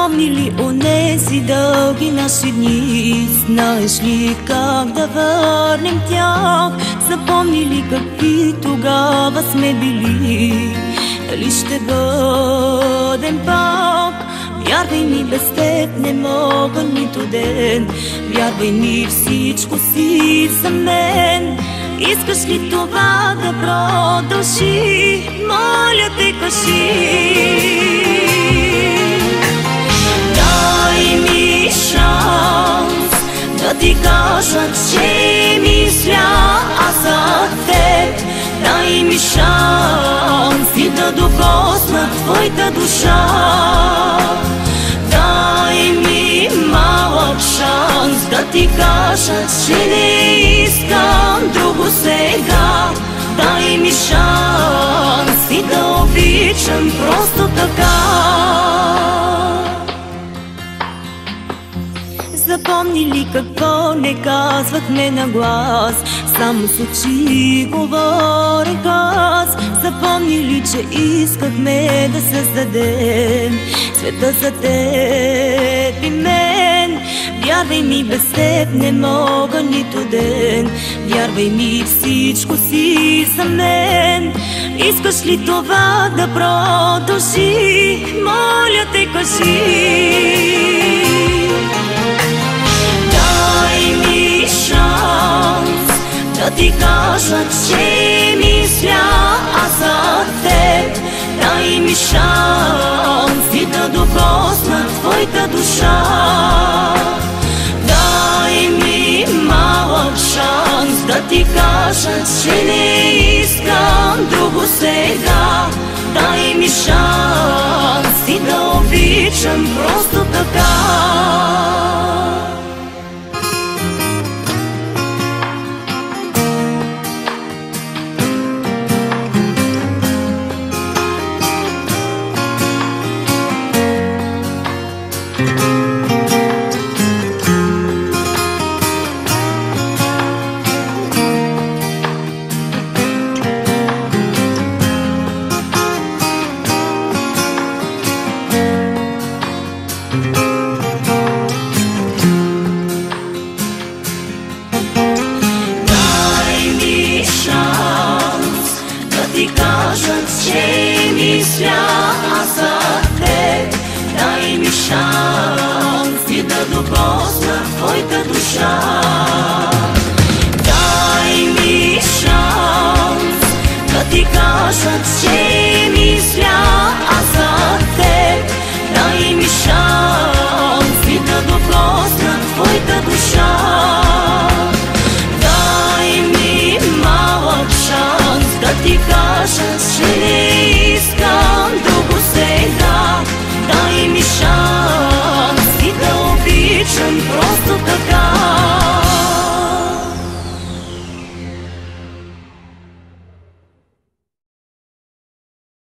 Запомни ли онези дълги наши дни? Знаеш ли как да върнем тях? Запомни ли какви тогава сме били? Дали ще бъдем пак? Вярвай ми, без теб не мога нито ден. Вярвай ми, всичко си за мен. Искаш ли това да продължи? Моля те, кажи. Дай ми шанс да ти кажа, че мисля аз за теб. Дай ми шанс и да докосна твоята душа. Дай ми малък шанс да ти кажа, че не искам друго сега. Дай ми шанс и да обичам просто така. Запомни ли какво не казвахме на глас? Само с очи говорех аз. Запомни ли, че искахме да създадем света за теб и мен? Вярвай ми, без теб не мога нито ден. Вярвай ми, всичко си за мен. Искаш ли това да продължи? Моля те, кажи. Дай ми шанс да ти кажа, че мисля аз за теб. Дай ми шанс и да докосна твоята душа. Дай ми малък шанс да ти кажа, че не искам друго сега. Дай ми шанс и да обичам просто така. Ти кажа, че мисля аз за теб. Дай ми шанс и да докосна твоята душа. Дай ми шанс да ти кажа, че мисля аз за теб. Дай ми шанс и да докосна твоята душа. Дай ми малък шанс да ти кажа, че не искам друго сега. Дай ми шанс и да обичам просто така.